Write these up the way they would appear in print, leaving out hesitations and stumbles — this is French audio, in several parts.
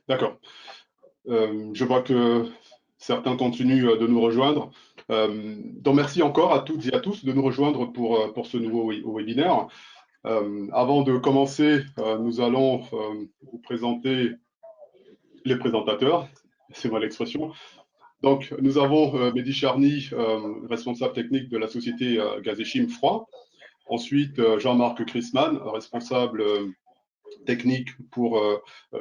D'accord. Je vois que certains continuent de nous rejoindre. Donc merci encore à toutes et à tous de nous rejoindre pour ce nouveau webinaire. Avant de commencer, nous allons vous présenter les présentateurs, c'est moi l'expression. Donc, nous avons Mehdi Charny, responsable technique de la société Gazéchim Froid. Ensuite, Jean-Marc Chrisman, responsable technique pour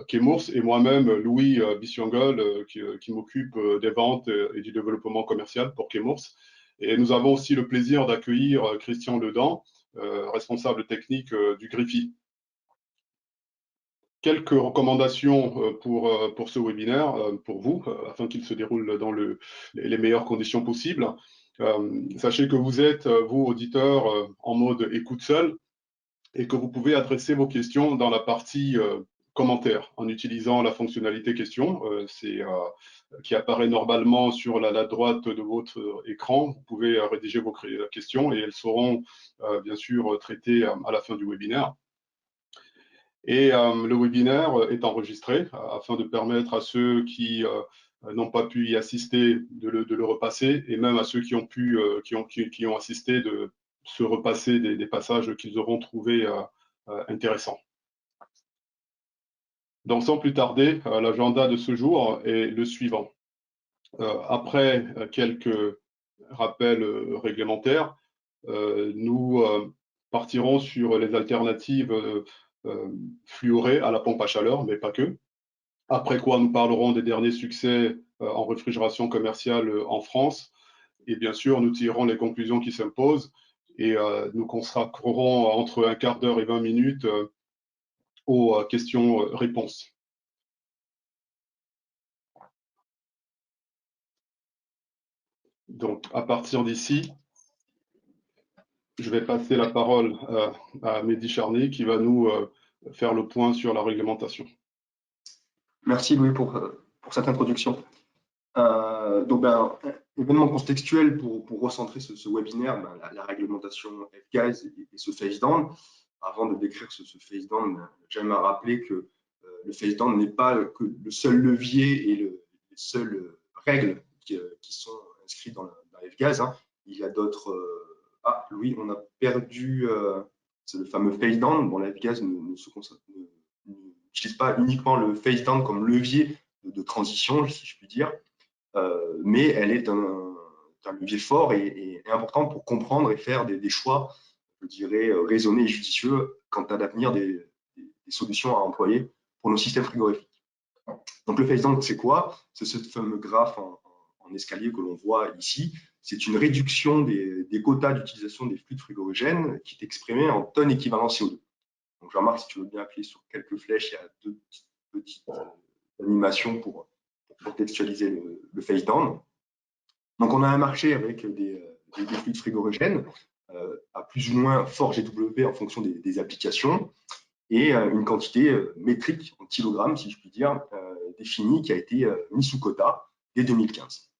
Chemours, et moi-même, Louis Bissiongol, qui m'occupe des ventes et du développement commercial pour Chemours. Et nous avons aussi le plaisir d'accueillir Christian Ledan, responsable technique du Griffy. Quelques recommandations pour ce webinaire, pour vous, afin qu'il se déroule dans les meilleures conditions possibles. Sachez que vous êtes, vous, auditeurs, en mode écoute seul et que vous pouvez adresser vos questions dans la partie commentaires en utilisant la fonctionnalité question qui apparaît normalement sur la droite de votre écran. Vous pouvez rédiger vos questions et elles seront bien sûr traitées à la fin du webinaire. Et le webinaire est enregistré afin de permettre à ceux qui n'ont pas pu y assister de le repasser, et même à ceux qui ont assisté de se repasser des passages qu'ils auront trouvés intéressants. Donc sans plus tarder, l'agenda de ce jour est le suivant. Après quelques rappels réglementaires, nous partirons sur les alternatives fluorées à la pompe à chaleur, mais pas que. Après quoi, nous parlerons des derniers succès en réfrigération commerciale en France. Et bien sûr, nous tirerons les conclusions qui s'imposent et nous consacrerons entre un quart d'heure et 20 minutes aux questions-réponses. Donc, à partir d'ici, je vais passer la parole à Mehdi Charny qui va nous faire le point sur la réglementation. Merci Louis pour cette introduction. Événement contextuel pour recentrer ce webinaire, la réglementation F-Gaz et ce phase-down. Avant de décrire ce phase-down, j'aimerais rappeler que le phase-down n'est pas que le seul levier et les seules règles qui sont inscrites dans la F-Gaz. Hein. Il y a d'autres... Ah, Louis, on a perdu c'est le fameux phase-down. Bon, la F-Gaz n'utilise pas uniquement le phase-down comme levier de transition, si je puis dire, mais elle est un levier fort et important pour comprendre et faire des choix, je dirais, raisonnés et judicieux quant à l'avenir des solutions à employer pour nos systèmes frigorifiques. Donc le phase-down, c'est quoi? C'est ce fameux graphe en escalier que l'on voit ici. C'est une réduction des quotas d'utilisation des fluides frigorigènes qui est exprimée en tonnes équivalent CO2. Donc Jean-Marc, si tu veux bien appuyer sur quelques flèches, il y a deux petites animations pour contextualiser le phase-down. Donc on a un marché avec des fluides frigorigènes à plus ou moins fort GW en fonction des applications et une quantité métrique en kilogrammes, si je puis dire, définie qui a été mise sous quota dès 2015.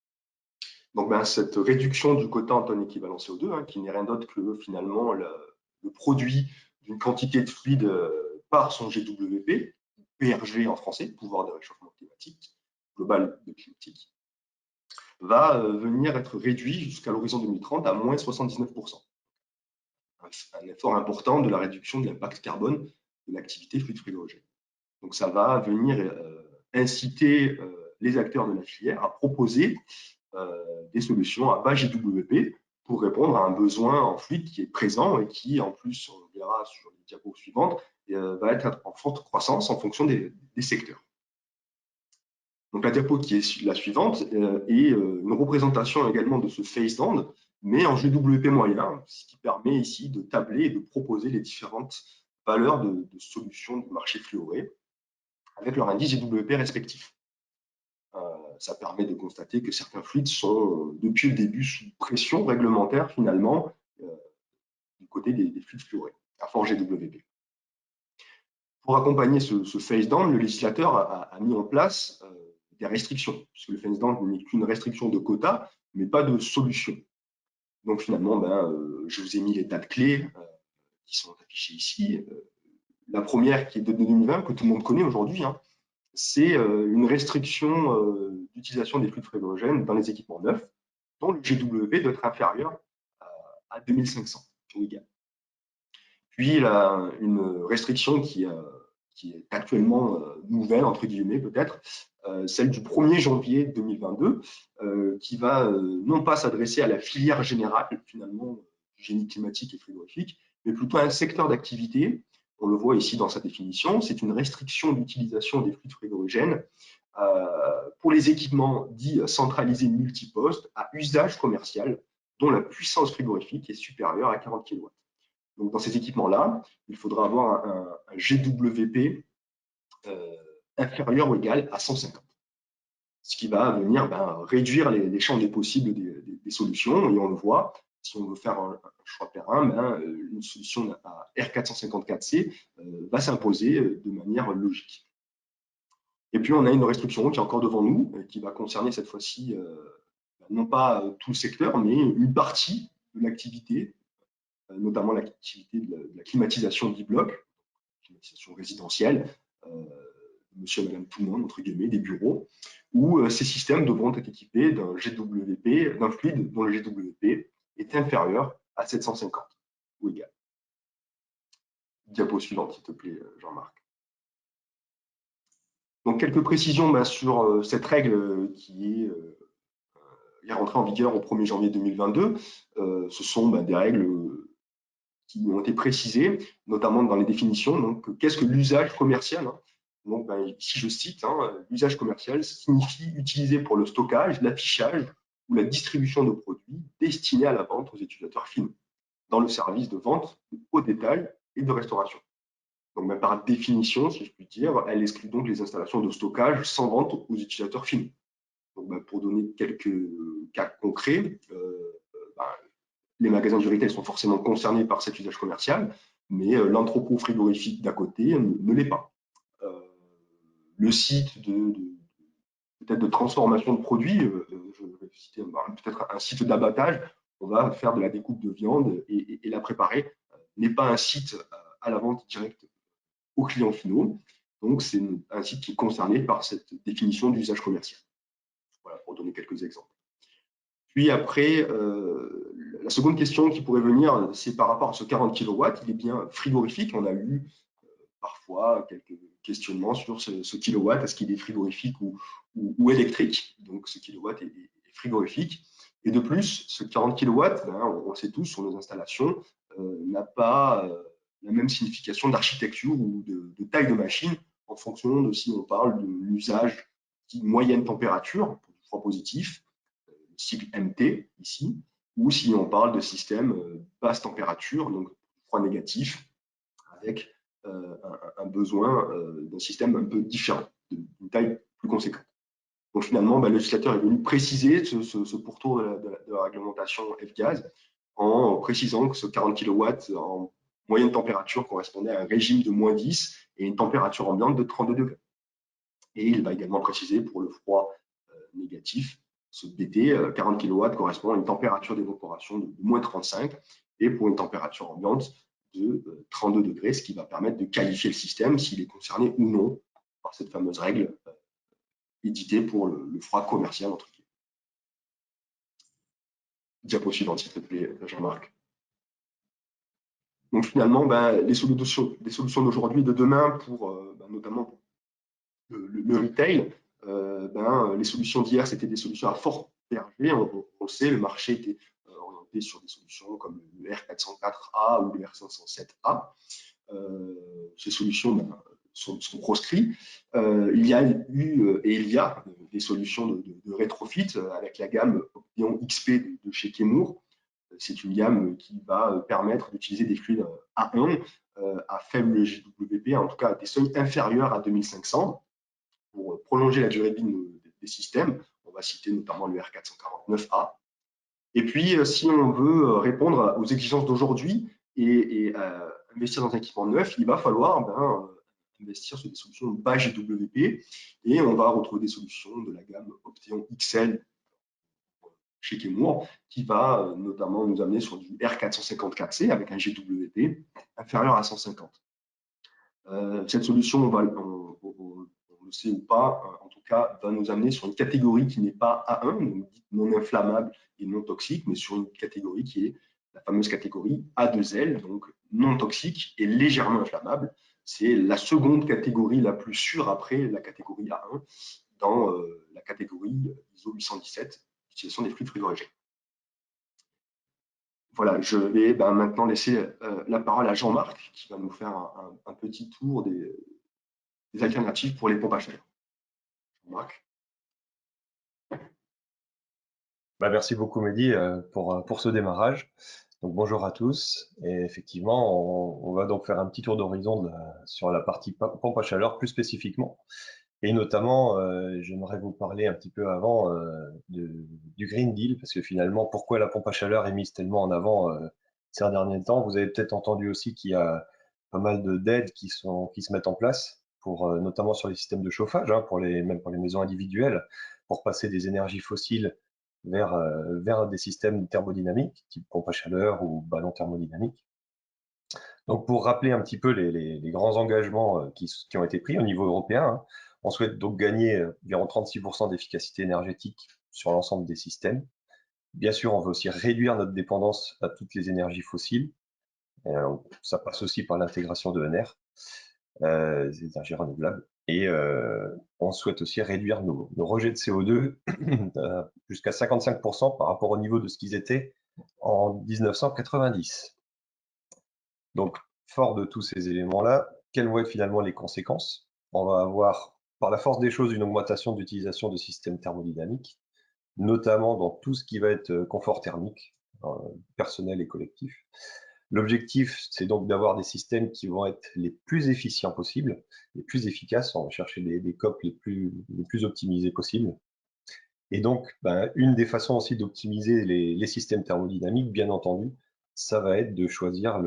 Donc cette réduction du quota en tonnes équivalent CO2, hein, qui n'est rien d'autre que finalement le produit d'une quantité de fluide par son GWP, PRG en français, pouvoir de réchauffement climatique, global de climatique, va venir être réduit jusqu'à l'horizon 2030 à moins 79%. Un effort important de la réduction de l'impact carbone de l'activité fluide frigorigène. Donc ça va venir inciter les acteurs de la filière à proposer des solutions à bas GWP pour répondre à un besoin en fluide qui est présent et qui, en plus, on le verra sur les diapos suivantes, va être en forte croissance en fonction des secteurs. Donc la diapo qui est la suivante est une représentation également de ce phase-down, mais en GWP moyen, ce qui permet ici de tabler et de proposer les différentes valeurs de solutions du marché fluoré avec leur indice GWP respectif. Ça permet de constater que certains fluides sont depuis le début sous pression réglementaire finalement du côté des fluides fluorés à fort GWP. Pour accompagner ce phase-down, le législateur a mis en place des restrictions, puisque le phase-down n'est qu'une restriction de quota, mais pas de solution. Donc finalement, je vous ai mis les dates clés qui sont affichées ici. La première qui est de 2020, que tout le monde connaît aujourd'hui, hein, c'est une restriction d'utilisation des fluides frigorigènes dans les équipements neufs, dont le GWP doit être inférieur à 2500 ou égal. Puis, une restriction qui est actuellement nouvelle, entre guillemets peut-être, celle du 1er janvier 2022, qui va non pas s'adresser à la filière générale, finalement, du génie climatique et frigorifique, mais plutôt à un secteur d'activité. On le voit ici dans sa définition, c'est une restriction d'utilisation des fluides frigorigènes pour les équipements dits centralisés multipostes à usage commercial, dont la puissance frigorifique est supérieure à 40 kW. Donc, dans ces équipements-là, il faudra avoir un GWP inférieur ou égal à 150. Ce qui va venir réduire les champs des possibles des solutions. Et on le voit, si on veut faire un choix terrain, une solution à R454C va s'imposer de manière logique. Et puis, on a une restriction qui est encore devant nous, qui va concerner cette fois-ci non pas tout le secteur, mais une partie de l'activité, notamment l'activité de la climatisation d'iBloc, climatisation résidentielle, monsieur et madame tout le monde, entre guillemets, des bureaux, où ces systèmes devront être équipés d'un GWP, d'un fluide dont le GWP est inférieur à 750 ou égal. Diapo suivante, s'il te plaît, Jean-Marc. Donc, quelques précisions sur cette règle qui est rentrée en vigueur au 1er janvier 2022. Ce sont des règles qui ont été précisées, notamment dans les définitions. Donc, qu'est-ce que l'usage commercial? Donc, ici, je cite, l'usage commercial signifie utiliser pour le stockage, l'affichage ou la distribution de produits destinés à la vente aux utilisateurs finaux, dans le service de vente au détail et de restauration. Donc, par définition, si je puis dire, elle exclut donc les installations de stockage sans vente aux utilisateurs finaux. Donc, pour donner quelques cas concrets, les magasins du retail sont forcément concernés par cet usage commercial, mais l'entrepôt frigorifique d'à côté ne l'est pas. Le site peut-être de transformation de produits, je vais citer peut-être un site d'abattage, on va faire de la découpe de viande et la préparer, n'est pas un site à la vente directe aux clients finaux. Donc, c'est un site qui est concerné par cette définition d'usage commercial. Voilà, pour donner quelques exemples. Puis après, la seconde question qui pourrait venir, c'est par rapport à ce 40 kW, il est bien frigorifique. On a eu parfois quelques questionnements sur ce kilowatt, est-ce qu'il est frigorifique ou électrique? Donc, ce kilowatt est frigorifique. Et de plus, ce 40 kW, on le sait tous sur nos installations, n'a pas la même signification d'architecture ou de taille de machine en fonction de si on parle de l'usage de moyenne température, pour du froid positif, cycle MT ici, ou si on parle de système basse température, donc froid négatif, avec un besoin d'un système un peu différent, d'une taille plus conséquente. Donc finalement, le législateur est venu préciser ce pourtour de la réglementation F-Gaz en précisant que ce 40 kW en moyenne température correspondait à un régime de -10 et une température ambiante de 32 degrés. Et il va également préciser pour le froid négatif, ce BT, 40 kW correspond à une température d'évaporation de -35 et pour une température ambiante de 32 degrés, ce qui va permettre de qualifier le système s'il est concerné ou non par cette fameuse règle éditée pour le froid commercial, entre guillemets. Diapo suivante, s'il te plaît, Jean-Marc. Donc finalement, les solutions d'aujourd'hui et de demain pour notamment le retail, les solutions d'hier, c'était des solutions à fort PRV. On le sait, le marché était orienté sur des solutions comme le R404A ou le R507A. Ces solutions sont proscrites. Il y a eu et il y a des solutions de rétrofit avec la gamme Opteon XP de chez Kenmore. C'est une gamme qui va permettre d'utiliser des fluides A1 à faible GWP, en tout cas à des seuils inférieurs à 2500 pour prolonger la durée de vie des systèmes. On va citer notamment le R449A. Et puis, si on veut répondre aux exigences d'aujourd'hui et investir dans un équipement neuf, il va falloir investir sur des solutions bas GWP et on va retrouver des solutions de la gamme Opteon XL chez Kenmore qui va notamment nous amener sur du R454C avec un GWP inférieur à 150. Cette solution, on va le sait ou pas, en tout cas, va nous amener sur une catégorie qui n'est pas A1, donc non inflammable et non toxique, mais sur une catégorie qui est la fameuse catégorie A2L, donc non toxique et légèrement inflammable. C'est la seconde catégorie la plus sûre après la catégorie A1 dans la catégorie ISO 817, l'utilisation des fluides frigorigènes. Voilà, je vais maintenant laisser la parole à Jean-Marc qui va nous faire un petit tour des alternatives pour les pompes à chaleur. Jean-Marc. Merci beaucoup Mehdi pour ce démarrage. Donc, bonjour à tous. Et effectivement, on va donc faire un petit tour d'horizon sur la partie pompe à chaleur plus spécifiquement. Et notamment, j'aimerais vous parler un petit peu avant du Green Deal, parce que finalement, pourquoi la pompe à chaleur est mise tellement en avant ces derniers temps. Vous avez peut-être entendu aussi qu'il y a pas mal d'aides qui se mettent en place, notamment sur les systèmes de chauffage, hein, même pour les maisons individuelles, pour passer des énergies fossiles vers des systèmes thermodynamiques, type pompe à chaleur ou ballon thermodynamique. Donc, pour rappeler un petit peu les grands engagements qui ont été pris au niveau européen, hein, on souhaite donc gagner environ 36% d'efficacité énergétique sur l'ensemble des systèmes. Bien sûr, on veut aussi réduire notre dépendance à toutes les énergies fossiles. Ça passe aussi par l'intégration de ENR, des énergies renouvelables. Et on souhaite aussi réduire nos rejets de CO2 jusqu'à 55% par rapport au niveau de ce qu'ils étaient en 1990. Donc, fort de tous ces éléments-là, quelles vont être finalement les conséquences? On va avoir, par la force des choses, une augmentation d'utilisation de systèmes thermodynamiques, notamment dans tout ce qui va être confort thermique, personnel et collectif. L'objectif, c'est donc d'avoir des systèmes qui vont être les plus efficients possibles, les plus efficaces. On va chercher des COP les plus optimisés possibles. Et donc, une des façons aussi d'optimiser les systèmes thermodynamiques, bien entendu, ça va être de choisir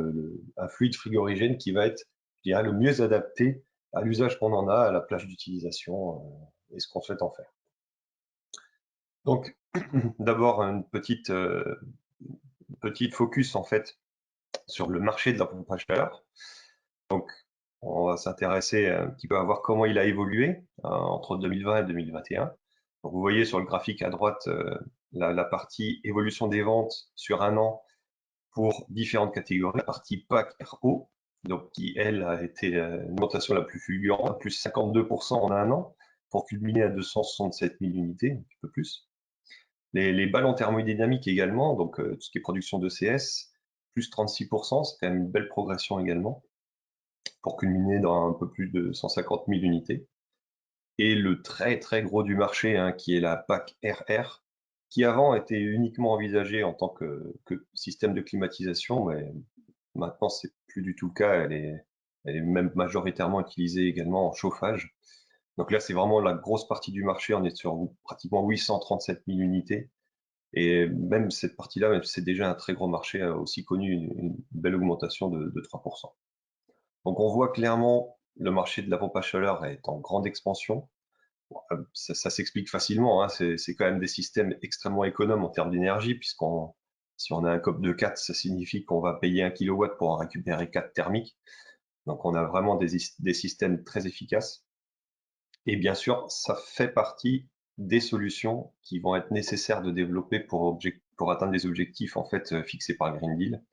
un fluide frigorigène qui va être, je dirais, le mieux adapté à l'usage qu'on en a, à la plage d'utilisation et ce qu'on souhaite en faire. Donc, d'abord, une petite focus en fait sur le marché de la pompe à chaleur. Donc, on va s'intéresser un petit peu à voir comment il a évolué entre 2020 et 2021. Donc, vous voyez sur le graphique à droite la partie évolution des ventes sur un an pour différentes catégories. La partie PAC RO, donc qui, elle, a été l'augmentation la plus fulgurante, plus 52% en un an, pour culminer à 267 000 unités, un petit peu plus. Les ballons thermodynamiques également, donc tout ce qui est production de CS, plus 36%, c'est quand même une belle progression également, pour culminer dans un peu plus de 150 000 unités. Et le très très gros du marché, hein, qui est la PAC RR, qui avant était uniquement envisagée en tant que système de climatisation, mais maintenant c'est plus du tout le cas, elle est même majoritairement utilisée également en chauffage. Donc là, c'est vraiment la grosse partie du marché, on est sur pratiquement 837 000 unités. Et même cette partie-là, même si c'est déjà un très gros marché, a aussi connu une belle augmentation de 3%. Donc on voit clairement le marché de la pompe à chaleur est en grande expansion. Ça s'explique facilement, hein, c'est quand même des systèmes extrêmement économes en termes d'énergie, si on a un COP de 4, ça signifie qu'on va payer 1 kW pour en récupérer 4 thermiques. Donc on a vraiment des systèmes très efficaces. Et bien sûr, ça fait partie des solutions qui vont être nécessaires de développer pour atteindre les objectifs en fait fixés par le Green Deal.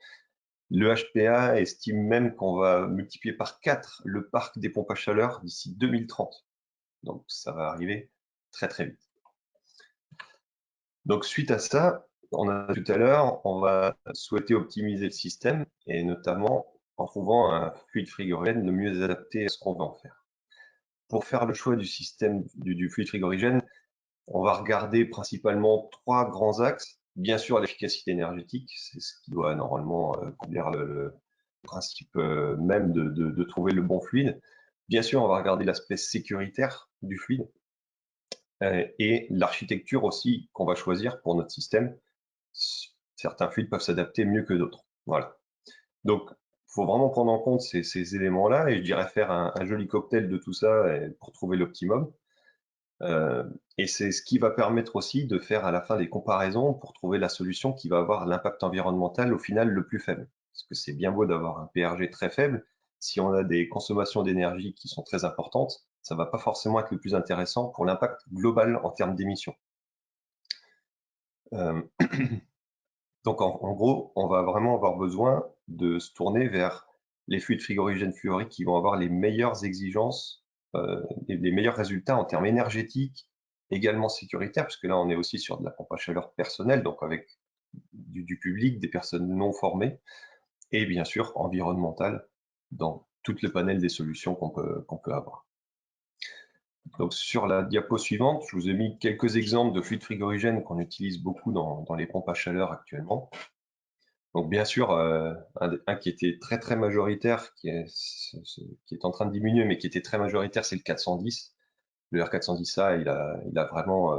Le HPA estime même qu'on va multiplier par 4 le parc des pompes à chaleur d'ici 2030. Donc ça va arriver très très vite. Donc suite à ça, on a tout à l'heure, on va souhaiter optimiser le système et notamment en trouvant un fluide frigorigène le mieux adapté à ce qu'on veut en faire. Pour faire le choix du système du fluide frigorigène, on va regarder principalement 3 grands axes. Bien sûr, l'efficacité énergétique, c'est ce qui doit normalement conduire le principe même de trouver le bon fluide. Bien sûr, on va regarder l'aspect sécuritaire du fluide et l'architecture aussi qu'on va choisir pour notre système. Certains fluides peuvent s'adapter mieux que d'autres. Voilà. Donc, il faut vraiment prendre en compte ces éléments-là et je dirais faire un joli cocktail de tout ça pour trouver l'optimum. Et c'est ce qui va permettre aussi de faire à la fin des comparaisons pour trouver la solution qui va avoir l'impact environnemental au final le plus faible. Parce que c'est bien beau d'avoir un PRG très faible, si on a des consommations d'énergie qui sont très importantes, ça ne va pas forcément être le plus intéressant pour l'impact global en termes d'émissions. Donc en gros, on va vraiment avoir besoin de se tourner vers les fluides frigorigènes fluoriques qui vont avoir les meilleures exigences, les meilleurs résultats en termes énergétiques, également sécuritaires, puisque là on est aussi sur de la pompe à chaleur personnelle, donc avec du public, des personnes non formées, et bien sûr environnementale dans tout le panel des solutions qu'on peut avoir. Donc sur la diapo suivante, je vous ai mis quelques exemples de fluides frigorigènes qu'on utilise beaucoup dans les pompes à chaleur actuellement. Donc bien sûr, un qui était très majoritaire, qui est en train de diminuer, mais qui était très majoritaire, c'est le 410. Le R410A, il a vraiment...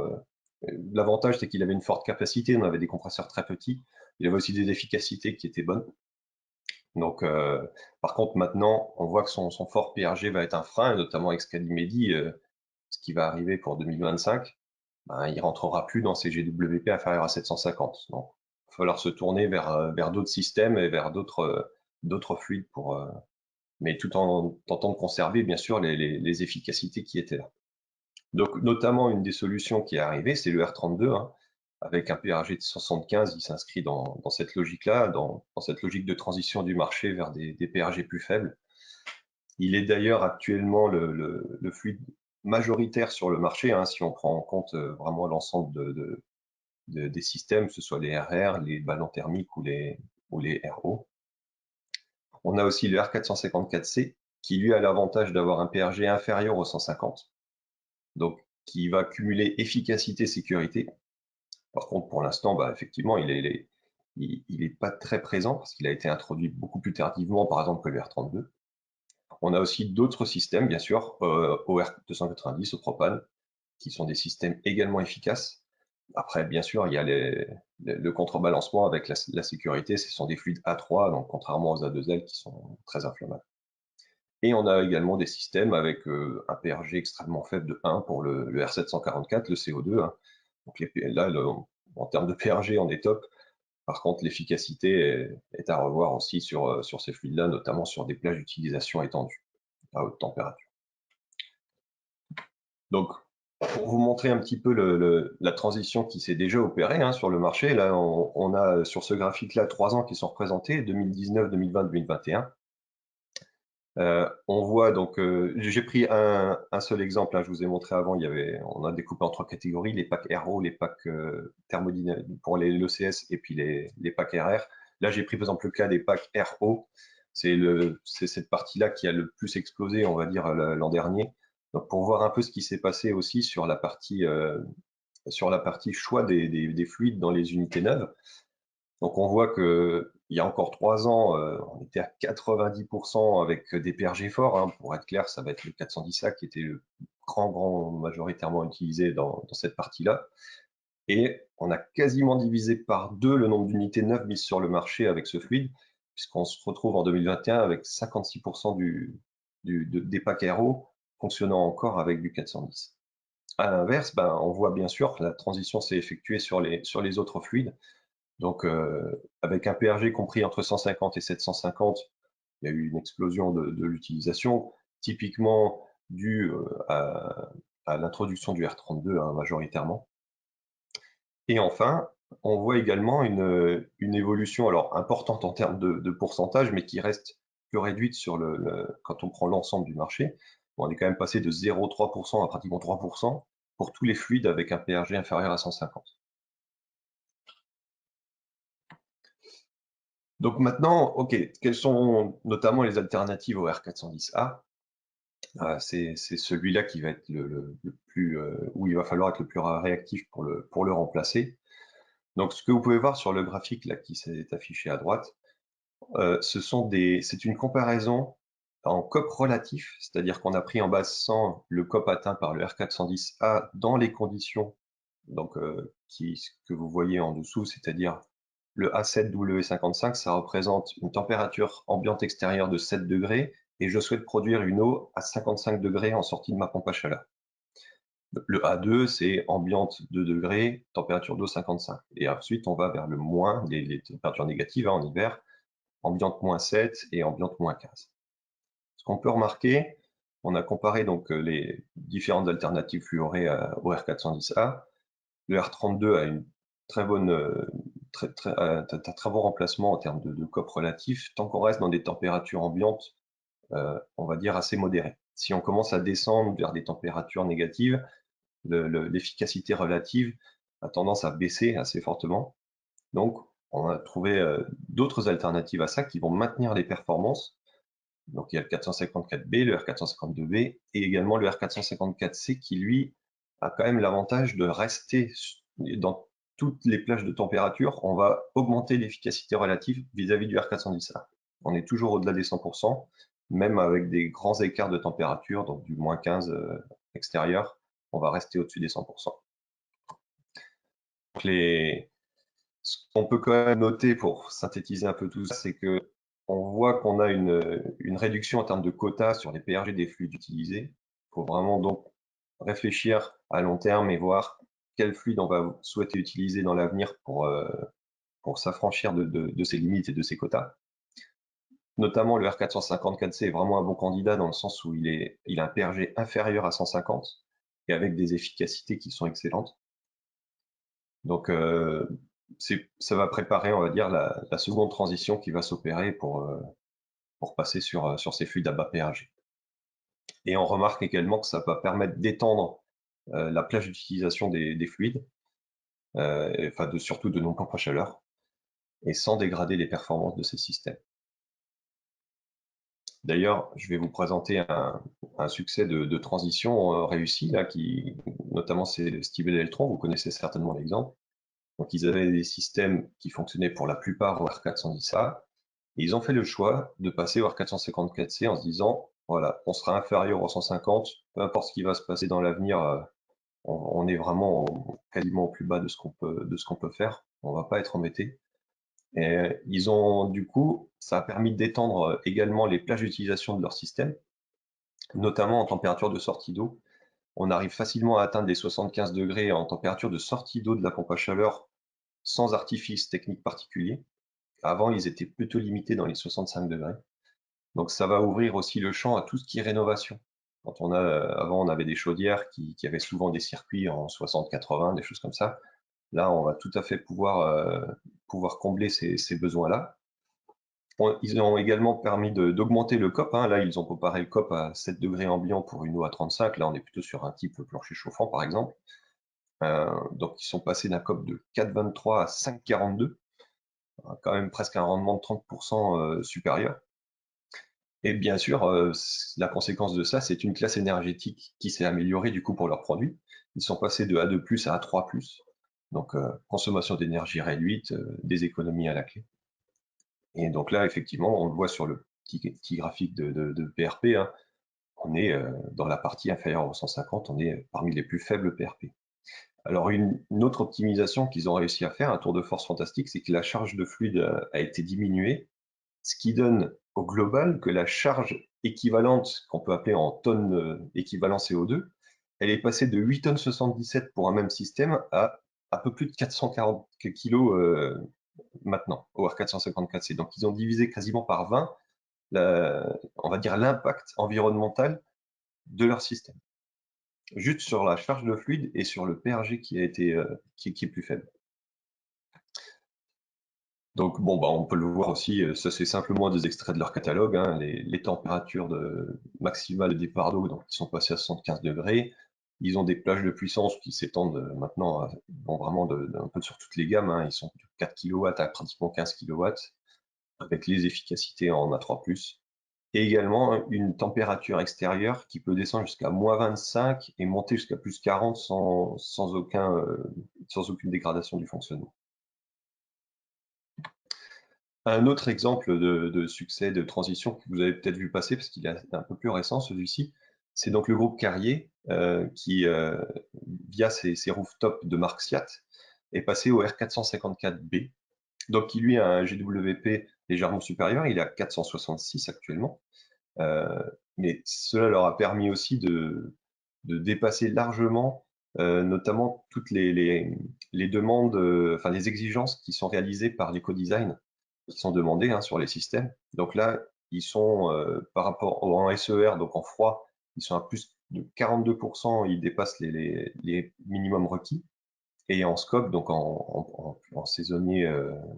l'avantage, c'est qu'il avait une forte capacité, on avait des compresseurs très petits, il avait aussi des efficacités qui étaient bonnes. Donc, par contre, maintenant, on voit que son fort PRG va être un frein, notamment avec Scalimedi, ce qui va arriver pour 2025, ben, il ne rentrera plus dans ces GWP inférieurs à 750. Donc, il va falloir se tourner vers d'autres systèmes et vers d'autres fluides, mais tout en tentant de conserver, bien sûr, les efficacités qui étaient là. Donc, notamment, une des solutions qui est arrivée, c'est le R32, hein, avec un PRG de 75, il s'inscrit dans cette logique-là, dans cette logique de transition du marché vers des PRG plus faibles. Il est d'ailleurs actuellement le fluide majoritaire sur le marché, hein, si on prend en compte vraiment l'ensemble des systèmes, que ce soit les RR, les ballons thermiques ou les RO. On a aussi le R454C, qui lui a l'avantage d'avoir un PRG inférieur au 150, donc qui va cumuler efficacité, sécurité. Par contre, pour l'instant, bah, effectivement, il n'est pas très présent parce qu'il a été introduit beaucoup plus tardivement, par exemple, que le R32. On a aussi d'autres systèmes, bien sûr, au R290, au propane, qui sont des systèmes également efficaces. Après, bien sûr, il y a le contrebalancement avec la sécurité. Ce sont des fluides A3, donc contrairement aux A2L qui sont très inflammables. Et on a également des systèmes avec un PRG extrêmement faible de 1 pour le R744, le CO2. Hein. Donc là, en termes de PRG, on est top. Par contre, l'efficacité est à revoir aussi sur ces fluides-là, notamment sur des plages d'utilisation étendues à haute température. Donc, pour vous montrer un petit peu la transition qui s'est déjà opérée hein, sur le marché, là, on a sur ce graphique-là 3 ans qui sont représentés, 2019, 2020, 2021. On voit donc, j'ai pris un seul exemple, hein, je vous ai montré avant, on a découpé en 3 catégories, les packs RO, les packs thermodynamiques pour l'ECS et puis les packs RR. Là, j'ai pris par exemple le cas des packs RO, c'est cette partie-là qui a le plus explosé, on va dire, l'an dernier. Donc pour voir un peu ce qui s'est passé aussi sur la partie choix des fluides dans les unités neuves. Donc on voit que il y a encore 3 ans, on était à 90% avec des PRG forts. Hein. Pour être clair, ça va être le 410A qui était le grand majoritairement utilisé dans cette partie-là. Et on a quasiment divisé par 2 le nombre d'unités neuves mises sur le marché avec ce fluide, puisqu'on se retrouve en 2021 avec 56% des packs RO fonctionnant encore avec du 410. À l'inverse, on voit bien sûr que la transition s'est effectuée sur les autres fluides. Donc, avec un PRG compris entre 150 et 750, il y a eu une explosion de l'utilisation, typiquement due à l'introduction du R32 hein, majoritairement. Et enfin, on voit également une évolution alors importante en termes de pourcentage, mais qui reste plus réduite quand on prend l'ensemble du marché. On est quand même passé de 0,3% à pratiquement 3% pour tous les fluides avec un PRG inférieur à 150. Donc maintenant, OK, quelles sont notamment les alternatives au R410A? C'est celui-là qui va être le plus, où il va falloir être le plus réactif pour le remplacer. Donc ce que vous pouvez voir sur le graphique là qui s'est affiché à droite, c'est une comparaison en COP relatif, c'est-à-dire qu'on a pris en base 100 le COP atteint par le R410A dans les conditions donc, que vous voyez en dessous, c'est-à-dire le A7W55, ça représente une température ambiante extérieure de 7 degrés et je souhaite produire une eau à 55 degrés en sortie de ma pompe à chaleur. Le A2, c'est ambiante 2 degrés, température d'eau 55. Et ensuite, on va vers le moins, les températures négatives hein, en hiver, ambiante moins 7 et ambiante moins 15. Ce qu'on peut remarquer, On a comparé donc les différentes alternatives fluorées au R410A. Le R32 a une très bonne, très bon remplacement en termes de COP relatif, tant qu'on reste dans des températures ambiantes, on va dire assez modérées. Si on commence à descendre vers des températures négatives, l'efficacité relative a tendance à baisser assez fortement. Donc, on a trouvé d'autres alternatives à ça qui vont maintenir les performances. Donc, il y a le 454B, le R452B et également le R454C qui, lui, a quand même l'avantage de rester dans toutes les plages de température. On va augmenter l'efficacité relative vis-à-vis du R410A. On est toujours au-delà des 100%, même avec des grands écarts de température, donc du moins 15 extérieur, on va rester au-dessus des 100%. Donc ce qu'on peut quand même noter pour synthétiser un peu tout ça, c'est que on voit qu'on a une réduction en termes de quotas sur les PRG des fluides utilisés. Il faut vraiment donc réfléchir à long terme et voir quel fluide on va souhaiter utiliser dans l'avenir pour s'affranchir de ses limites et de ses quotas. Notamment le R454C est vraiment un bon candidat dans le sens où il a un PRG inférieur à 150 et avec des efficacités qui sont excellentes. Donc, ça va préparer, on va dire, la seconde transition qui va s'opérer pour passer sur ces fluides à bas pH. Et on remarque également que ça va permettre d'étendre la plage d'utilisation des fluides, enfin surtout de non-pompes à chaleur, et sans dégrader les performances de ces systèmes. D'ailleurs, je vais vous présenter un succès de transition réussi, là, notamment c'est Stiebel Electron, vous connaissez certainement l'exemple. Donc ils avaient des systèmes qui fonctionnaient pour la plupart au R410A, et ils ont fait le choix de passer au R454C en se disant, voilà, on sera inférieur au 150, peu importe ce qui va se passer dans l'avenir, on est vraiment quasiment au plus bas de ce qu'on peut faire, on va pas être embêté. Et ils ont, du coup, ça a permis d'étendre également les plages d'utilisation de leur système, notamment en température de sortie d'eau. On arrive facilement à atteindre les 75 degrés en température de sortie d'eau de la pompe à chaleur sans artifice technique particulier. Avant, ils étaient plutôt limités dans les 65 degrés. Donc ça va ouvrir aussi le champ à tout ce qui est rénovation. Avant, on avait des chaudières qui avaient souvent des circuits en 60-80, des choses comme ça. Là, on va tout à fait pouvoir combler ces besoins-là. Ils ont également permis d'augmenter le COP. Là, ils ont comparé le COP à 7 degrés ambiant pour une eau à 35. Là, on est plutôt sur un type plancher chauffant, par exemple. Donc, ils sont passés d'un COP de 4,23 à 5,42. Quand même presque un rendement de 30% supérieur. Et bien sûr, la conséquence de ça, c'est une classe énergétique qui s'est améliorée du coup pour leurs produits. Ils sont passés de A2+ à A3+. Donc, consommation d'énergie réduite, des économies à la clé. Et donc là, effectivement, on le voit sur le petit graphique de PRP, hein, on est dans la partie inférieure aux 150, on est parmi les plus faibles PRP. Alors, une autre optimisation qu'ils ont réussi à faire, un tour de force fantastique, c'est que la charge de fluide a été diminuée, ce qui donne au global que la charge équivalente, qu'on peut appeler en tonnes équivalent CO2, elle est passée de 8,77 tonnes pour un même système à un peu plus de 440 kg maintenant, au R454C. Donc, ils ont divisé quasiment par 20, on va dire, l'impact environnemental de leur système. Juste sur la charge de fluide et sur le PRG qui est plus faible. Donc, bon, on peut le voir aussi, ça c'est simplement des extraits de leur catalogue, hein, les températures maximales de départ d'eau, donc ils sont passés à 75 degrés. Ils ont des plages de puissance qui s'étendent maintenant vraiment un peu sur toutes les gammes, hein. Ils sont de 4 kW à pratiquement 15 kW, avec les efficacités en A3+. Et également une température extérieure qui peut descendre jusqu'à -25 et monter jusqu'à +40 sans aucune dégradation du fonctionnement. Un autre exemple de succès, de transition que vous avez peut-être vu passer, parce qu'il est un peu plus récent celui-ci, c'est donc le groupe Carrier qui, via ses rooftops de marque Siat, est passé au R454B, donc qui lui a un GWP légèrement supérieur, il est à 466 actuellement, mais cela leur a permis aussi de dépasser largement notamment toutes les demandes, enfin les exigences qui sont réalisées par l'éco-design, qui sont demandées sur les systèmes. Donc là, ils sont par rapport en SER, donc en froid, ils sont à plus de 42%, ils dépassent les minimums requis. Et en scope, donc en saisonnier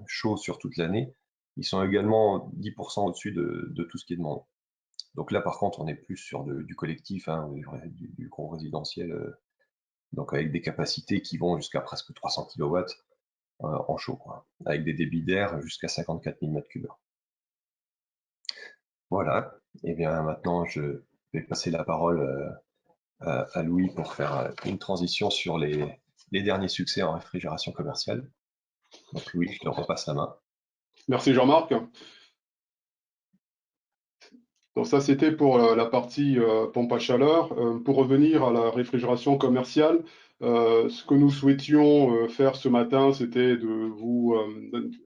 chaud sur toute l'année, ils sont également 10% au-dessus de tout ce qui est demandé. Donc là, par contre, on est plus sur du collectif, hein, du gros résidentiel, donc avec des capacités qui vont jusqu'à presque 300 kW en chaud, quoi, avec des débits d'air jusqu'à 54 000 m3. Voilà. Et bien maintenant, je vais passer la parole à Louis pour faire une transition sur les derniers succès en réfrigération commerciale. Donc Louis, je te repasse la main. Merci Jean-Marc. Donc ça, c'était pour la partie pompe à chaleur. Pour revenir à la réfrigération commerciale, ce que nous souhaitions faire ce matin, c'était de vous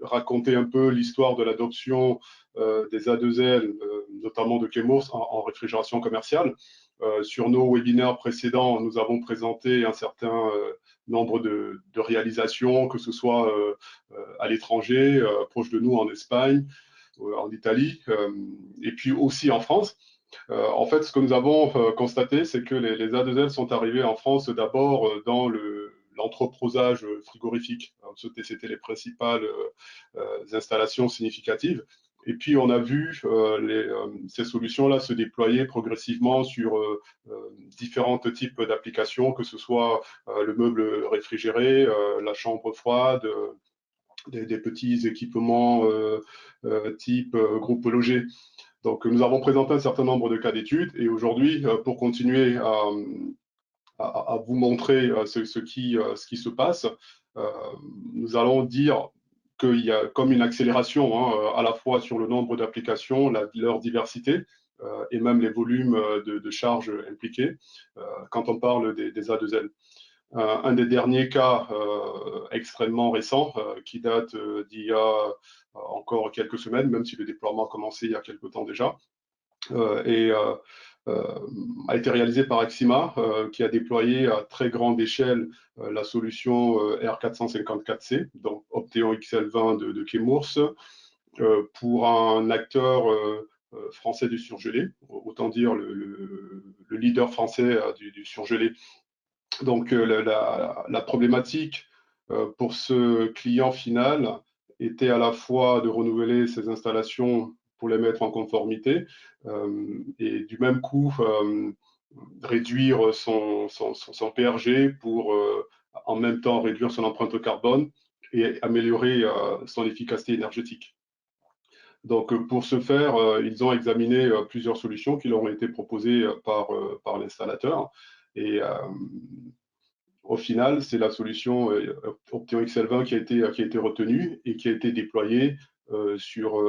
raconter un peu l'histoire de l'adoption des A2L, notamment de Chemours, en réfrigération commerciale. Sur nos webinaires précédents, nous avons présenté un certain nombre de réalisations, que ce soit à l'étranger, proche de nous en Espagne, en Italie, et puis aussi en France. En fait, ce que nous avons constaté, c'est que les A2L sont arrivés en France d'abord dans l'entreposage frigorifique. C'était les principales installations significatives. Et puis, on a vu ces solutions-là se déployer progressivement sur différents types d'applications, que ce soit le meuble réfrigéré, la chambre froide, des petits équipements type groupe logé. Donc, nous avons présenté un certain nombre de cas d'études et aujourd'hui, pour continuer à vous montrer ce qui se passe, nous allons dire qu'il y a comme une accélération à la fois sur le nombre d'applications, leur diversité et même les volumes de charges impliqués quand on parle des A2L. Un des derniers cas extrêmement récents qui date d'il y a encore quelques semaines, même si le déploiement a commencé il y a quelques temps déjà, et a été réalisé par Axima, qui a déployé à très grande échelle la solution R454C, donc Opteon XL20 de Chemours, pour un acteur français du surgelé, autant dire le leader français du surgelé. Donc la problématique pour ce client final était à la fois de renouveler ses installations pour les mettre en conformité et du même coup réduire son PRG pour en même temps réduire son empreinte carbone et améliorer son efficacité énergétique. Donc pour ce faire, ils ont examiné plusieurs solutions qui leur ont été proposées par l'installateur. Et au final, c'est la solution Opteon XL20 qui a été retenue et qui a été déployée sur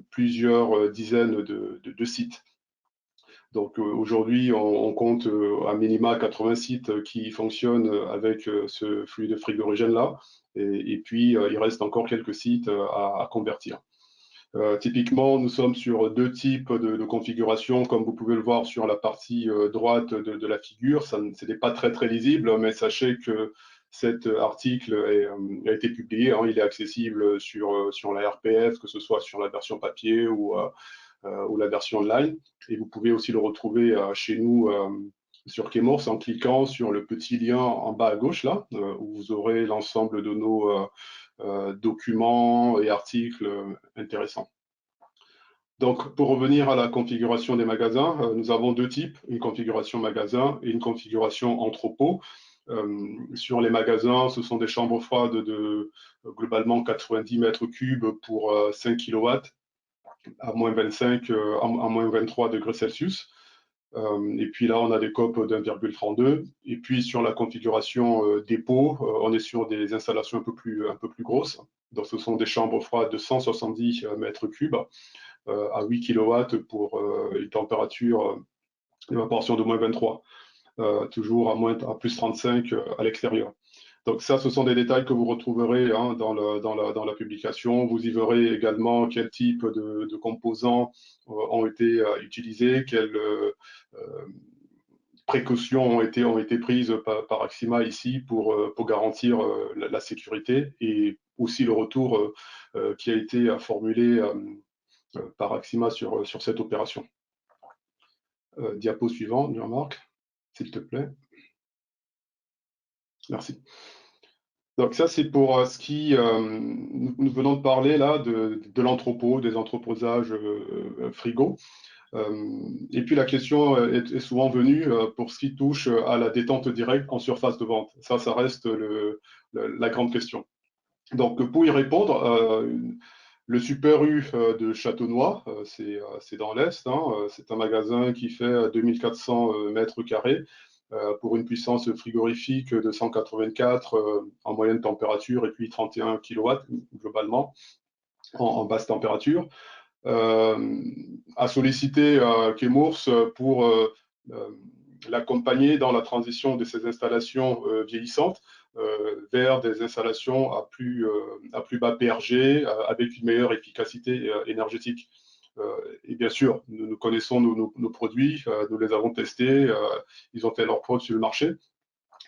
plusieurs dizaines de sites. Donc aujourd'hui, on compte à minima 80 sites qui fonctionnent avec ce fluide frigorigène-là. Et puis, il reste encore quelques sites à convertir. Typiquement, nous sommes sur deux types de configurations, comme vous pouvez le voir sur la partie droite de la figure. Ce n'est pas très lisible, mais sachez que cet article a été publié. Il est accessible sur la RPF, que ce soit sur la version papier ou la version online. Et vous pouvez aussi le retrouver chez nous sur Chemours en cliquant sur le petit lien en bas à gauche, là, où vous aurez l'ensemble de nos documents et articles intéressants. Donc, pour revenir à la configuration des magasins, nous avons deux types, une configuration magasin et une configuration entrepôt. Sur les magasins, ce sont des chambres froides de globalement 90 mètres cubes pour 5 kW à moins 25, à moins 23 degrés Celsius. Et puis là, on a des COP d'1,32. Et puis sur la configuration dépôt, on est sur des installations un peu plus grosses. Donc ce sont des chambres froides de 170 mètres cubes à 8 kW pour une température d'évaporation de moins 23, toujours à plus 35 à l'extérieur. Donc ça, ce sont des détails que vous retrouverez dans la publication. Vous y verrez également quel type de composants ont été utilisés, quelles précautions ont été prises par Axima ici pour garantir la sécurité et aussi le retour qui a été formulé par Axima sur cette opération. Diapo suivant, Jean-Marc, s'il te plaît. Merci. Donc ça, c'est pour ce qui, nous venons de parler là de l'entrepôt, des entreposages frigo. Et puis la question est souvent venue pour ce qui touche à la détente directe en surface de vente. Ça reste la grande question. Donc pour y répondre, le Super U de Châteaunois, c'est dans l'Est, hein, c'est un magasin qui fait 2400 mètres carrés pour une puissance frigorifique de 184 en moyenne température et puis 31 kW globalement en basse température. A sollicité Chemours pour l'accompagner dans la transition de ces installations vieillissantes vers des installations à plus bas PRG avec une meilleure efficacité énergétique. Et bien sûr, nous connaissons nos produits, nous les avons testés, ils ont fait leurs preuves sur le marché.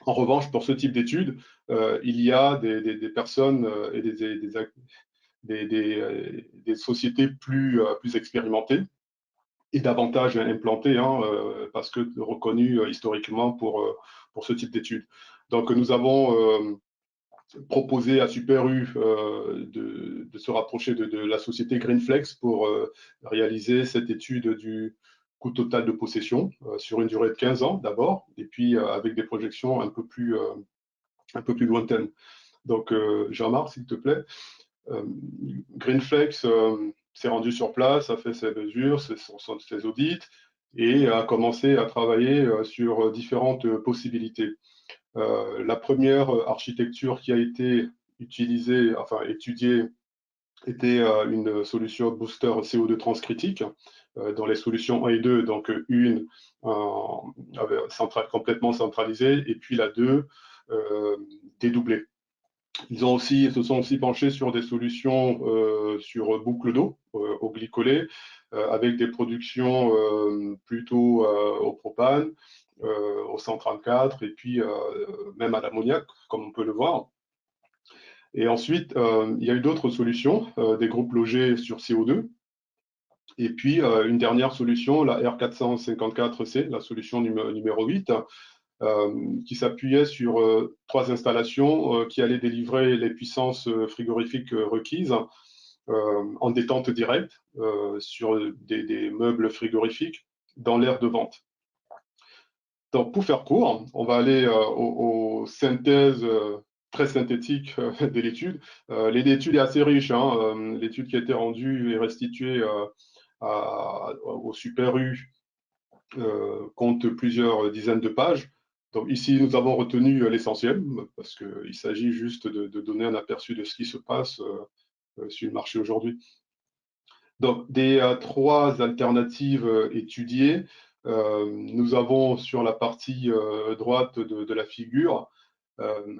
En revanche, pour ce type d'études, il y a des personnes et des sociétés plus expérimentées et davantage implantées, hein, parce que reconnues historiquement pour ce type d'études. Donc, nous avons proposé à Super U de se rapprocher de la société Greenflex pour réaliser cette étude du coût total de possession sur une durée de 15 ans d'abord, et puis avec des projections un peu plus lointaines. Donc, Jean-Marc, s'il te plaît. Greenflex s'est rendu sur place, a fait ses mesures, ses audits et a commencé à travailler sur différentes possibilités. La première architecture qui a été utilisée, enfin étudiée, était une solution booster CO2 transcritique dans les solutions 1 et 2, donc une complètement centralisée et puis la 2 dédoublée. Ils se sont aussi penchés sur des solutions sur boucle d'eau au glycolé avec des productions plutôt au propane, au 134 et puis même à l'ammoniac, comme on peut le voir. Et ensuite, il y a eu d'autres solutions, des groupes logés sur CO2. Et puis, une dernière solution, la R454C, la solution numéro 8, qui s'appuyait sur 3 installations qui allaient délivrer les puissances frigorifiques requises en détente directe sur des meubles frigorifiques dans l'aire de vente. Donc, pour faire court, on va aller aux synthèses très synthétiques de l'étude. L'étude est assez riche, hein, l'étude qui a été rendue et restituée au Super U compte plusieurs dizaines de pages. Donc ici, nous avons retenu l'essentiel, parce qu'il s'agit juste de donner un aperçu de ce qui se passe sur le marché aujourd'hui. Donc, des 3 alternatives étudiées, nous avons sur la partie droite de la figure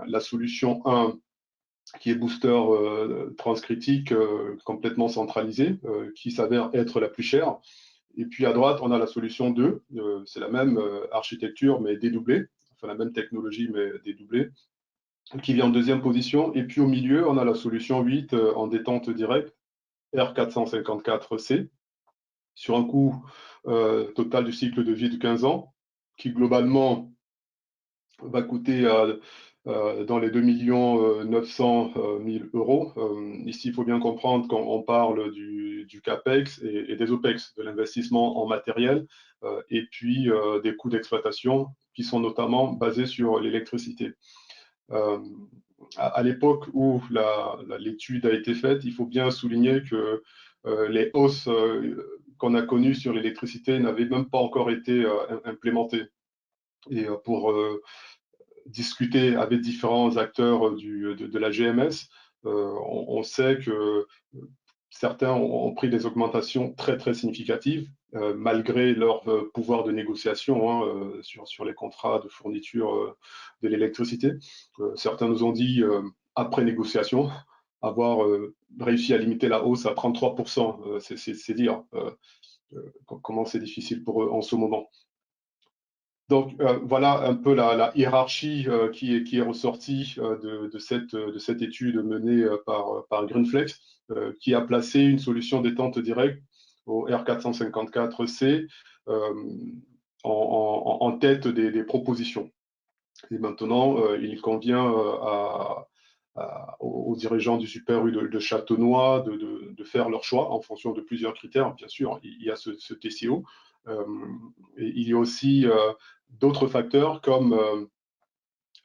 la solution 1, qui est booster transcritique complètement centralisé, qui s'avère être la plus chère. Et puis à droite, on a la solution 2, c'est la même architecture mais dédoublée, enfin la même technologie mais dédoublée, qui vient en 2e position. Et puis au milieu, on a la solution 8 en détente directe, R454C, sur un coût total du cycle de vie de 15 ans, qui globalement va coûter dans les 2 900 000 euros. Ici, il faut bien comprendre qu'on parle du CAPEX et des OPEX, de l'investissement en matériel, et puis des coûts d'exploitation qui sont notamment basés sur l'électricité. À l'époque où l'étude a été faite, il faut bien souligner que les hausses qu'on a connues sur l'électricité n'avaient même pas encore été implémentées. Et pour discuter avec différents acteurs de la GMS, on sait que certains ont pris des augmentations très très significatives malgré leur pouvoir de négociation hein, sur les contrats de fourniture de l'électricité. Certains nous ont dit après négociation avoir réussi à limiter la hausse à 33%. C'est dire comment c'est difficile pour eux en ce moment. Donc voilà un peu la hiérarchie qui est ressortie de cette étude menée par Greenflex, qui a placé une solution détente directe au R454C en tête des propositions. Et maintenant, il convient aux dirigeants du Super U de Châtenois de faire leur choix en fonction de plusieurs critères. Bien sûr, il y a ce TCO. Et il y a aussi d'autres facteurs comme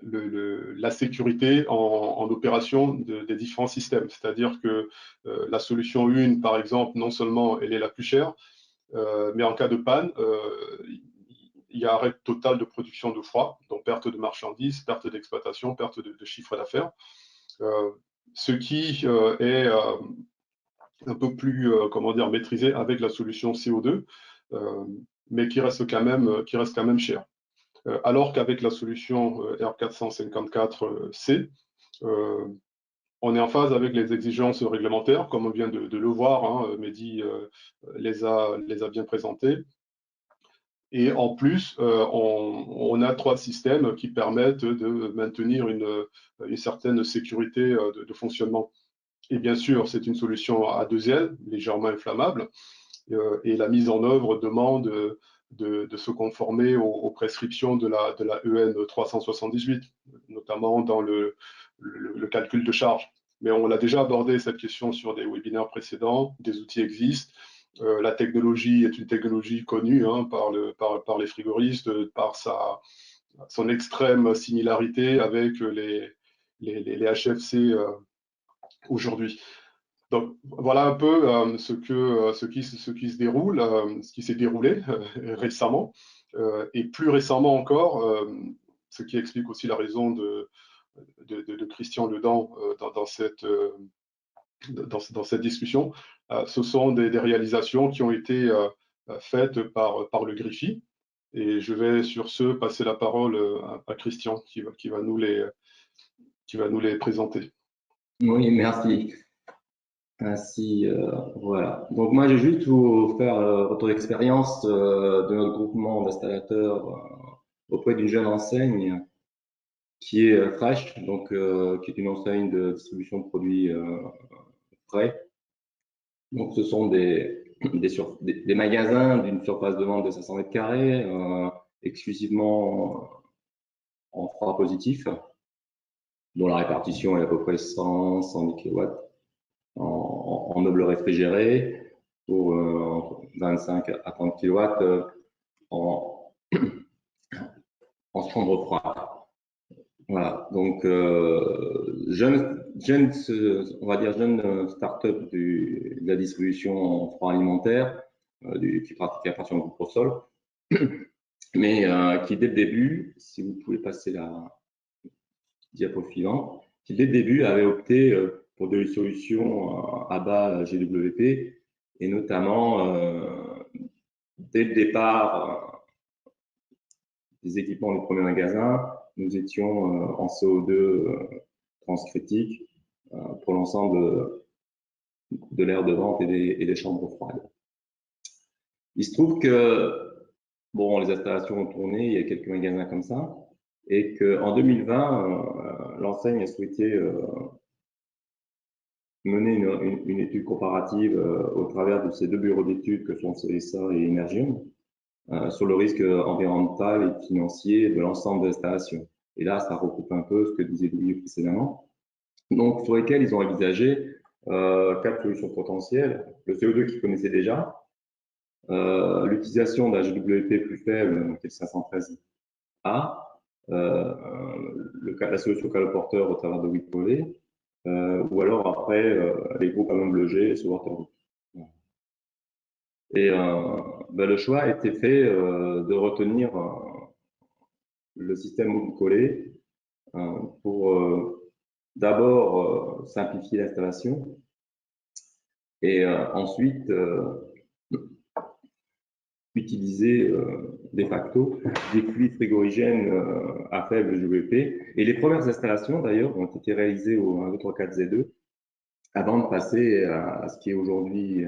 la sécurité en opération des différents systèmes. C'est-à-dire que la solution 1, par exemple, non seulement elle est la plus chère, mais en cas de panne, il y a arrêt total de production d'eau froide, donc perte de marchandises, perte d'exploitation, perte de chiffre d'affaires. Ce qui est un peu plus comment dire, maîtrisé avec la solution CO2, mais qui reste quand même cher. Alors qu'avec la solution R454C, on est en phase avec les exigences réglementaires, comme on vient de le voir, hein, Mehdi les a bien présentées. Et en plus, on a 3 systèmes qui permettent de maintenir une certaine sécurité de fonctionnement. Et bien sûr, c'est une solution à 2 ailes, légèrement inflammable, et la mise en œuvre demande de se conformer aux prescriptions de la EN 378, notamment dans le calcul de charge. Mais on l'a déjà abordé cette question sur des webinaires précédents, des outils existent. La technologie est une technologie connue hein, par les frigoristes, par son extrême similarité avec les HFC aujourd'hui. Donc voilà un peu ce qui se déroule, ce qui s'est déroulé récemment, et plus récemment encore, ce qui explique aussi la raison de Christian Ledan dans cette discussion. Ce sont des réalisations qui ont été faites par le Griffi, et je vais sur ce passer la parole à Christian qui va nous les présenter. Oui, merci. Ainsi, voilà. Donc moi, j'ai juste vous faire retour d'expérience de notre groupement d'installateurs auprès d'une jeune enseigne qui est Fresh, donc qui est une enseigne de distribution de produits frais. Donc ce sont des magasins d'une surface de vente de 500 mètres carrés, exclusivement en froid positif, dont la répartition est à peu près 110 kW en meubles réfrigérés pour 25 à 30 kW en chambre froide. Voilà, donc jeune on va dire jeune start-up de la distribution en froid alimentaire qui pratique à partir du groupe au sol, mais qui dès le début, si vous pouvez passer la diapo suivante, qui dès le début avait opté pour des solutions à bas GWP et notamment dès le départ des équipements du premier magasin, nous étions en CO2 transcritique pour l'ensemble de l'aire de vente et des chambres froides. Il se trouve que bon, les installations ont tourné, il y a quelques magasins comme ça, et qu'en 2020, l'enseigne a souhaité mener une étude comparative au travers de ces 2 bureaux d'études que sont CSA et Energium sur le risque environnemental et financier de l'ensemble de l'installation. Et là, ça recoupe un peu ce que disait Louis précédemment. Donc, sur lesquels ils ont envisagé 4 solutions potentielles. Le CO2 qu'ils connaissaient déjà, l'utilisation d'un GWP plus faible, qui est le 513A, la solution caloporteur au travers de WIPOLE, ou alors après les groupes à meubles G sur Waterloo. Et le choix a été fait de retenir le système moule-collé pour d'abord simplifier l'installation et ensuite utiliser de facto des fluides frigorigènes à faible GWP. Et les premières installations d'ailleurs ont été réalisées au 1.2.3.4Z2 avant de passer à ce qui est aujourd'hui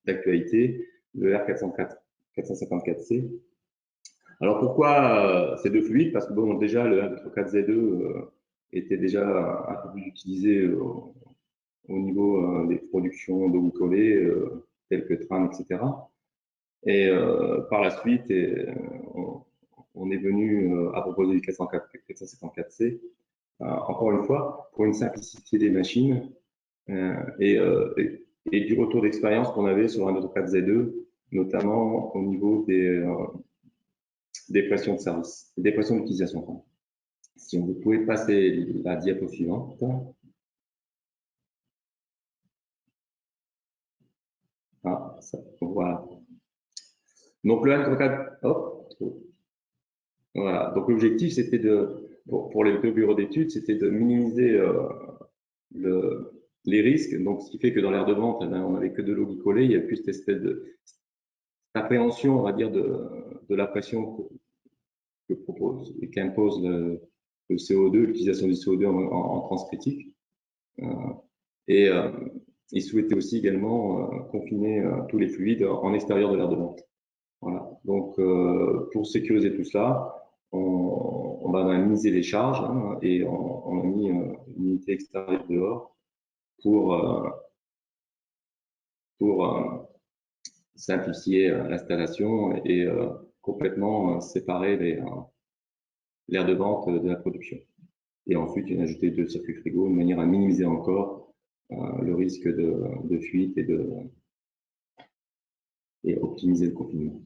d'actualité, le R454C. Alors pourquoi ces 2 fluides? Parce que bon, déjà le 1.2.3.4Z2 était déjà un peu plus utilisé au niveau des productions d'eau collée telles que Tran, etc. Et par la suite, on est venu à proposer du 454C, encore une fois, pour une simplicité des machines et du retour d'expérience qu'on avait sur un AutoCAD Z2, notamment au niveau des pressions de service, des pressions d'utilisation. Si vous pouvez passer la diapo suivante. Ah, ça, voilà. Donc le AutoCAD, hop, voilà. Donc l'objectif, c'était pour les deux bureaux d'études, c'était de minimiser les risques. Donc ce qui fait que dans l'aire de vente, on n'avait que de l'eau qui collait, il n'y a plus cette espèce d'appréhension, on va dire, de la pression que propose et qu'impose le CO2, l'utilisation du CO2 en transcritique. Ils souhaitaient aussi également confiner tous les fluides en extérieur de l'aire de vente. Voilà. Donc, pour sécuriser tout cela, on a minimisé les charges hein, et on a mis une unité extérieure dehors pour simplifier l'installation et complètement séparer l'aire de vente de la production. Et ensuite, il a ajouté 2 circuits frigo de manière à minimiser encore le risque de fuite et optimiser le confinement.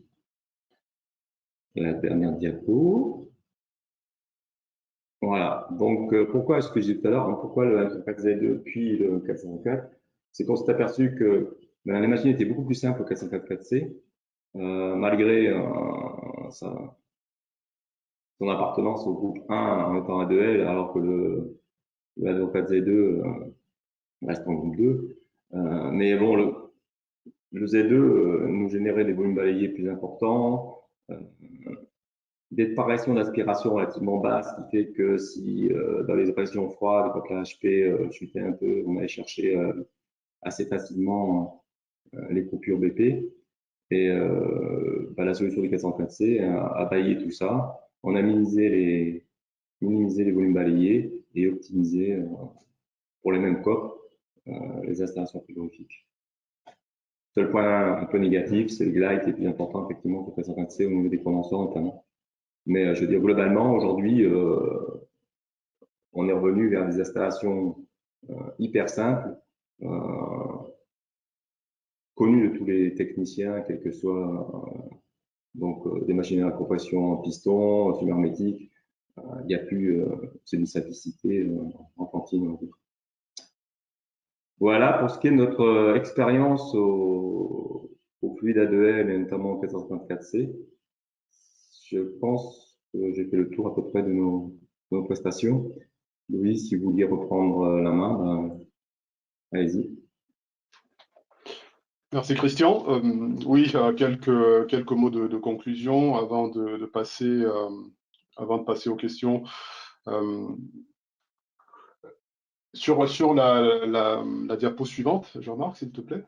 La dernière diapo. Voilà. Donc, pourquoi est-ce que j'ai dit tout à l'heure, pourquoi le 404Z2 puis le 404? C'est qu'on s'est aperçu que les machines étaient beaucoup plus simples au 404C, malgré son appartenance au groupe 1 en étant A2L, alors que le 4Z2 reste en groupe 2. Mais bon, le Z2 nous générait des volumes balayés plus importants, des variations d'aspiration relativement basses, qui fait que si dans les opérations froides, quand la HP chutait un peu, on allait chercher assez facilement les coupures BP. Et la solution du 404C a balayé tout ça. On a minimisé les volumes balayés et optimisé pour les mêmes COP les installations frigorifiques. Seul point un peu négatif, c'est le glide qui est plus important effectivement que le 404C au niveau des condenseurs notamment. Mais je veux dire, globalement, aujourd'hui, on est revenu vers des installations hyper simples, connues de tous les techniciens, quels que soient des machines à compression en piston, en fumeur hermétique. Il n'y a plus, c'est une simplicité enfantine. Voilà pour ce qui est de notre expérience au fluide A2L et notamment au 454C. Je pense que j'ai fait le tour à peu près de nos prestations. Louis, si vous vouliez reprendre la main, allez-y. Merci Christian. Oui, quelques mots de conclusion avant de passer aux questions. Sur la diapo suivante, Jean-Marc, s'il te plaît.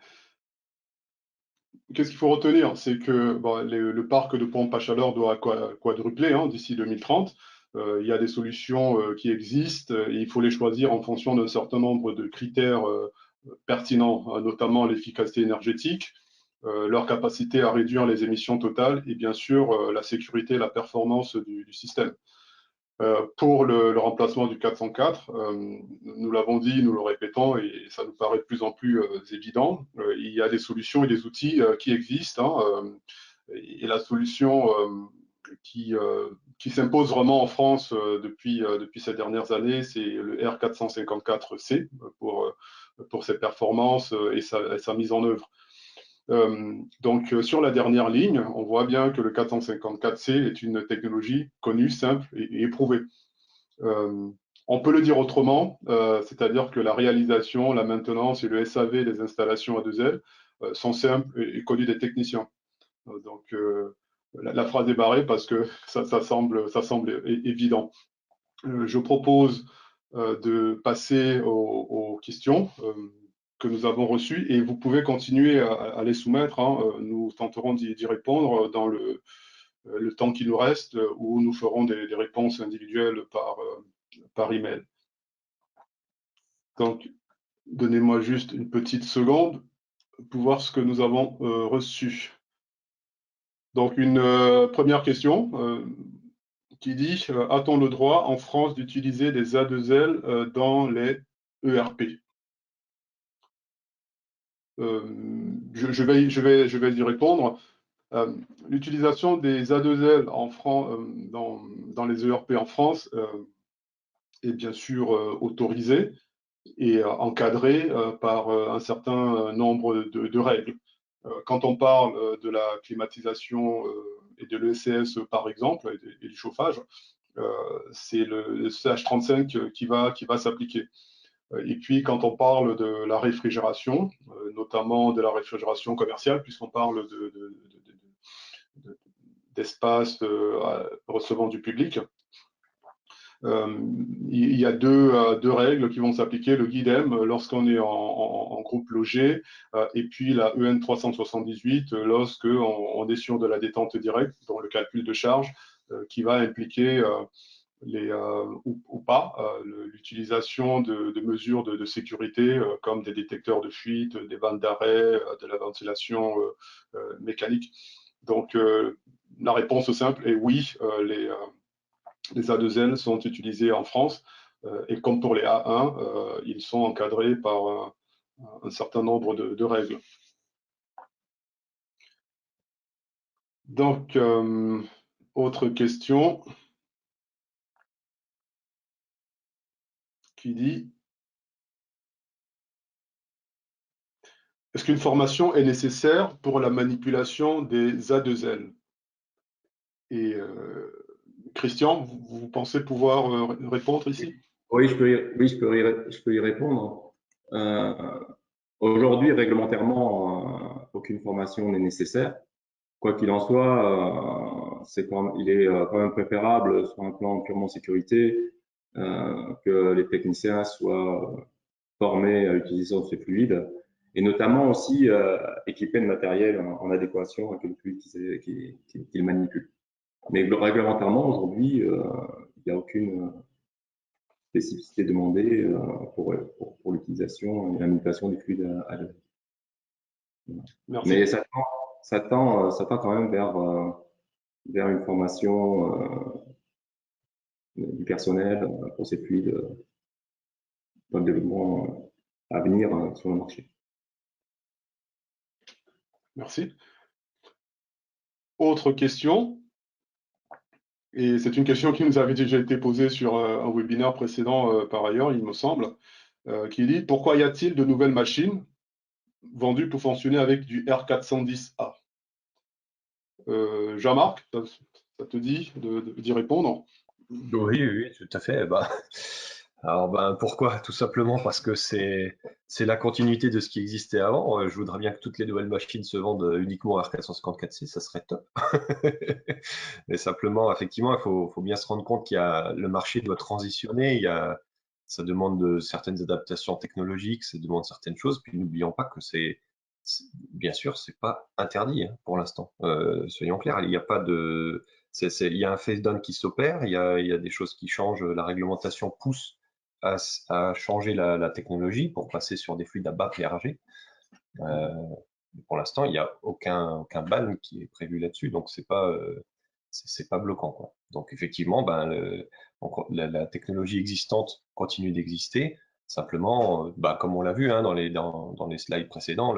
Qu'est-ce qu'il faut retenir? C'est que le parc de pompes à chaleur doit quadrupler d'ici 2030. Il y a des solutions qui existent et il faut les choisir en fonction d'un certain nombre de critères pertinents, notamment l'efficacité énergétique, leur capacité à réduire les émissions totales et bien sûr la sécurité et la performance du système. Pour le remplacement du 404, nous l'avons dit, nous le répétons, et ça nous paraît de plus en plus évident, il y a des solutions et des outils qui existent. Et la solution qui s'impose vraiment en France depuis ces dernières années, c'est le R454C pour ses performances et sa mise en œuvre. Donc, sur la dernière ligne, on voit bien que le 454C est une technologie connue, simple et éprouvée. On peut le dire autrement, c'est-à-dire que la réalisation, la maintenance et le SAV des installations A2L sont simples et connus des techniciens. Donc, la phrase est barrée parce que ça semble évident. Je propose de passer aux questions que nous avons reçues et vous pouvez continuer à les soumettre. Nous tenterons d'y répondre dans le temps qui nous reste ou nous ferons des réponses individuelles par email. Donc, donnez-moi juste une petite seconde pour voir ce que nous avons reçu. Donc, une première question. qui dit a-t-on le droit en France d'utiliser des A2L dans les ERP? Je vais y répondre. L'utilisation des A2L dans les ERP en France est bien sûr autorisée et encadrée par un certain nombre de règles. Quand on parle de la climatisation et de l'ECS par exemple, et du chauffage, c'est le CH35 qui va s'appliquer. Et puis, quand on parle de la réfrigération, notamment de la réfrigération commerciale, puisqu'on parle d'espace recevant du public, il y a deux règles qui vont s'appliquer, le GUIDEM lorsqu'on est en groupe logé, et puis la EN 378 lorsqu'on est sur de la détente directe, dans le calcul de charge, qui va impliquer ou pas l'utilisation de mesures de sécurité comme des détecteurs de fuite, des bandes d'arrêt, de la ventilation mécanique. Donc la réponse simple est oui, les A2L sont utilisés en France et comme pour les A1, ils sont encadrés par un certain nombre de règles. Donc, autre question qui dit: est-ce qu'une formation est nécessaire pour la manipulation des A2L? Et Christian, vous pensez pouvoir répondre ici? Oui, je peux y répondre. Aujourd'hui, réglementairement, aucune formation n'est nécessaire. Quoi qu'il en soit, il est quand même préférable sur un plan purement sécurité que les techniciens soient formés à l'utilisation de ces fluides et notamment aussi équipés de matériel en adéquation avec le fluide qu'ils manipulent. Mais réglementairement, aujourd'hui, il n'y a aucune spécificité demandée pour l'utilisation et la manipulation des fluides à l'œil. Mais ça tend quand même vers une formation du personnel pour ces fluides dans le développement à venir sur le marché. Merci. Autre question, et c'est une question qui nous avait déjà été posée sur un webinaire précédent par ailleurs, il me semble, qui dit: pourquoi y a-t-il de nouvelles machines vendues pour fonctionner avec du R410A? Jean-Marc, ça te dit d'y répondre? Oui, tout à fait. Alors, pourquoi? Tout simplement parce que c'est la continuité de ce qui existait avant. Je voudrais bien que toutes les nouvelles machines se vendent uniquement R454C, ça serait top. Mais simplement, effectivement, il faut bien se rendre compte le marché doit transitionner. Ça demande certaines adaptations technologiques, ça demande certaines choses. Puis n'oublions pas que bien sûr, c'est pas interdit hein, pour l'instant. Soyons clairs, il n'y a pas de il y a un phase-down qui s'opère, il y a des choses qui changent, la réglementation pousse à changer la technologie pour passer sur des fluides à bas PRG. Pour l'instant, il n'y a aucun ban qui est prévu là-dessus, donc c'est pas bloquant, quoi. Donc effectivement, la technologie existante continue d'exister. Simplement, comme on l'a vu hein, dans les slides précédents,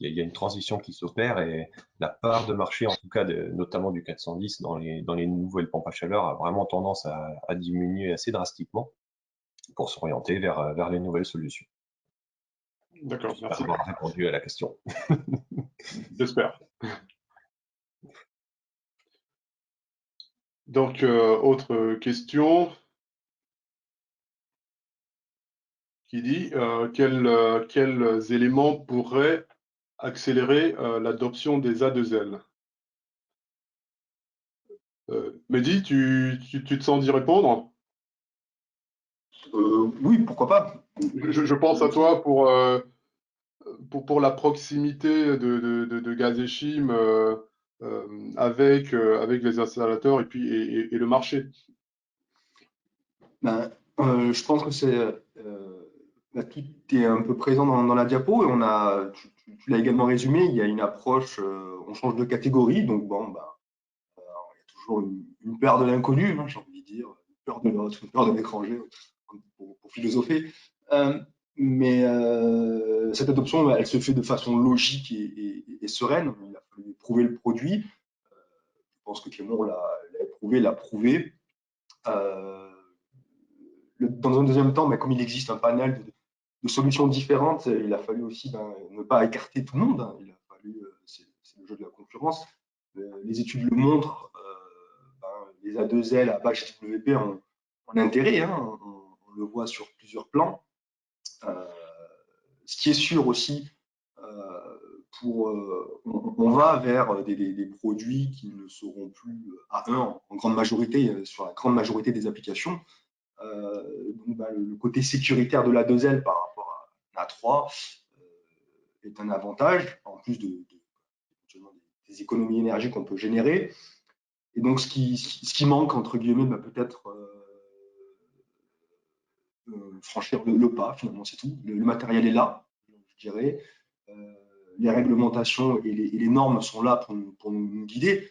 il y a une transition qui s'opère et la part de marché, en tout cas notamment du 410 dans les nouvelles pompes à chaleur, a vraiment tendance à diminuer assez drastiquement pour s'orienter vers les nouvelles solutions. D'accord, merci. J'espère avoir répondu à la question. J'espère. Donc, autre question qui dit quels éléments pourraient accélérer l'adoption des A2L? Mehdi, tu te sens d'y répondre? Oui, pourquoi pas. Je pense à toi pour la proximité de Gaz-Echim avec les installateurs et puis et le marché. Je pense que tout est un peu présent dans la diapo et tu l'as également résumé. Il y a une approche, on change de catégorie, donc bon, il y a toujours une peur de l'inconnu, hein, j'ai envie de dire, une peur de l'autre, une peur de l'étranger, pour philosopher. Mais cette adoption, elle se fait de façon logique et sereine. Il a fallu prouver le produit. Je pense que Clément l'a éprouvé, l'a prouvé. Dans un deuxième temps, comme il existe un panel de solutions différentes, il a fallu aussi ne pas écarter tout le monde. Hein. Il a fallu, c'est le jeu de la concurrence. Les études le montrent, les A2L à base HWP ont intérêt, hein. On le voit sur plusieurs plans. Ce qui est sûr aussi, on va vers des produits qui ne seront plus A1 en grande majorité, sur la grande majorité des applications. Donc, le côté sécuritaire de l'A2L par rapport à l'A3 est un avantage, en plus des économies d'énergie qu'on peut générer. Et donc, ce qui manque, entre guillemets, peut-être franchir le pas, finalement, c'est tout. Le matériel est là, je dirais. Les réglementations et les normes sont là pour nous guider.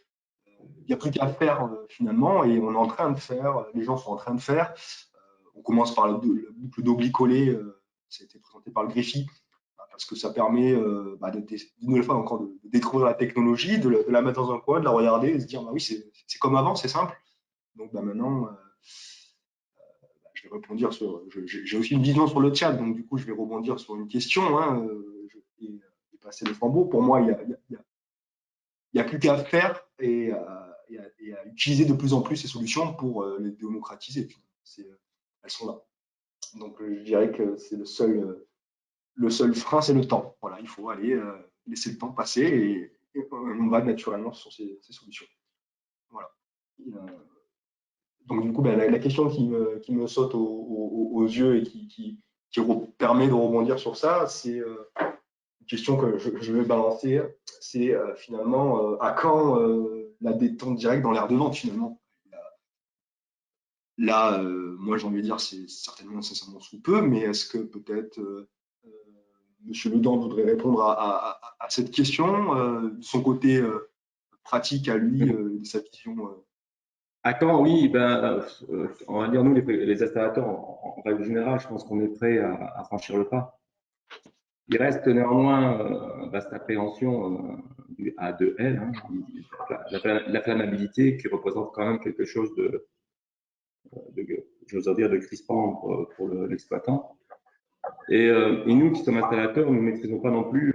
Il n'y a plus qu'à faire, finalement, et on est en train de faire, les gens sont en train de faire. On commence par la boucle d'oblique-collé, ça a été présenté par le Greffi, parce que ça permet une nouvelle fois encore de découvrir la technologie, de la mettre dans un coin, de la regarder et se dire oui, c'est comme avant, c'est simple. Donc maintenant, je vais rebondir sur. J'ai aussi une vision sur le chat, donc du coup, je vais rebondir sur une question, hein, et passer le flambeau. Pour moi, il n'y a plus qu'à faire et à utiliser de plus en plus ces solutions pour les démocratiser. Elles sont là. Donc, je dirais que c'est le seul frein, c'est le temps. Voilà, il faut aller laisser le temps passer et on va naturellement sur ces solutions. Voilà. Donc, du coup, la question qui me saute aux yeux et qui permet de rebondir sur ça, c'est une question que je vais balancer. C'est finalement à quand la détente directe dans l'aire de vente, finalement. Là, moi, j'ai envie de dire, c'est certainement nécessairement sous peu, mais est-ce que peut-être Monsieur Ledan voudrait répondre à cette question, de son côté pratique à lui, de sa vision À quand, oui, on va dire, nous, les installateurs, en règle générale, je pense qu'on est prêt à franchir le pas. Il reste néanmoins vaste appréhension du A2L, hein, la flammabilité qui représente quand même quelque chose j'ose dire, de crispant pour l'exploitant. Et nous qui sommes installateurs, nous ne maîtrisons pas non plus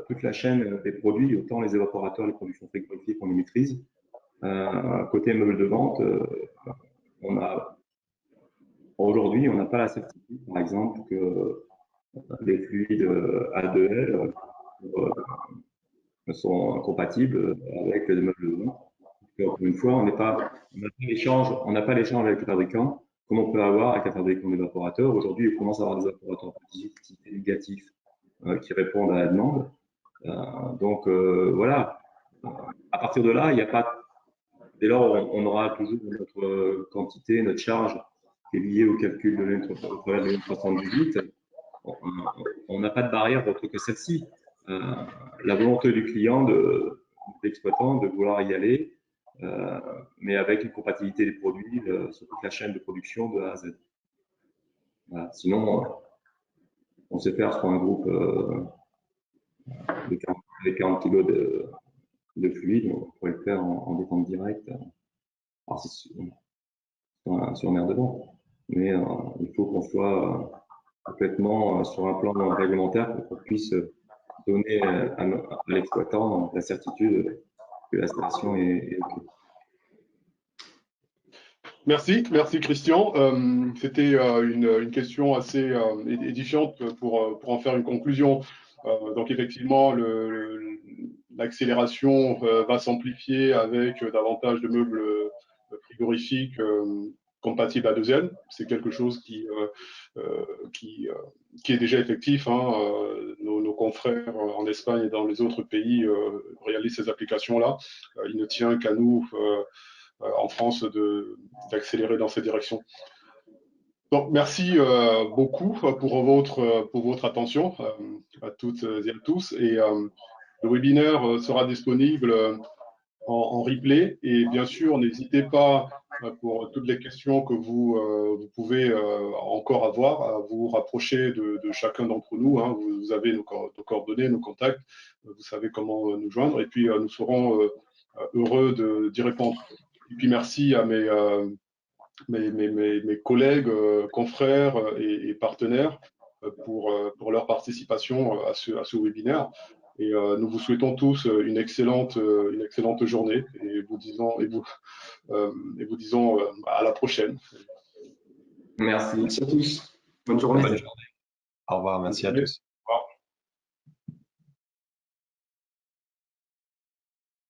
toute la chaîne des produits, autant les évaporateurs, les productions frigorifiques, on les maîtrise. Côté meubles de vente, aujourd'hui, on n'a pas la certitude, par exemple, que les fluides A2L sont compatibles avec les meubles de vente. Encore une fois, on n'a pas l'échange avec le fabricant comme on peut avoir avec un fabricant d'évaporateurs. Aujourd'hui, on commence à avoir des évaporateurs positifs et négatifs qui répondent à la demande. Donc voilà, à partir de là, il n'y a pas. Dès lors, on aura toujours notre quantité, notre charge qui est liée au calcul de l'N78. On n'a pas de barrière autre que celle-ci. La volonté du client, de l'exploitant, de vouloir y aller, mais avec une compatibilité des produits sur toute la chaîne de production de A à Z. Voilà. Sinon, on sait faire sur un groupe de 40 kg de fluide, on pourrait le faire en détente directe. Alors, sur un aire de vente. Mais il faut qu'on soit complètement sur un plan réglementaire pour qu'on puisse donner à l'exploitant la certitude que l'installation est OK. Merci Christian. C'était une question assez édifiante pour en faire une conclusion. Donc effectivement, l'accélération va s'amplifier avec davantage de meubles frigorifiques compatibles A2L. C'est quelque chose qui est déjà effectif. Hein. Nos confrères en Espagne et dans les autres pays réalisent ces applications-là. Il ne tient qu'à nous en France d'accélérer dans cette direction. Donc, merci beaucoup pour votre attention à toutes et à tous. Et le webinaire sera disponible en replay. Et bien sûr, n'hésitez pas pour toutes les questions que vous pouvez encore avoir à vous rapprocher de chacun d'entre nous. Hein. Vous avez nos coordonnées, nos contacts, vous savez comment nous joindre et puis nous serons heureux d'y répondre. Et puis merci à mes collègues, confrères et partenaires pour leur participation à ce webinaire. Et nous vous souhaitons tous une excellente journée et vous disons à la prochaine. Merci. Merci à tous. Bonne journée. Bonne journée. Au revoir, merci à tous.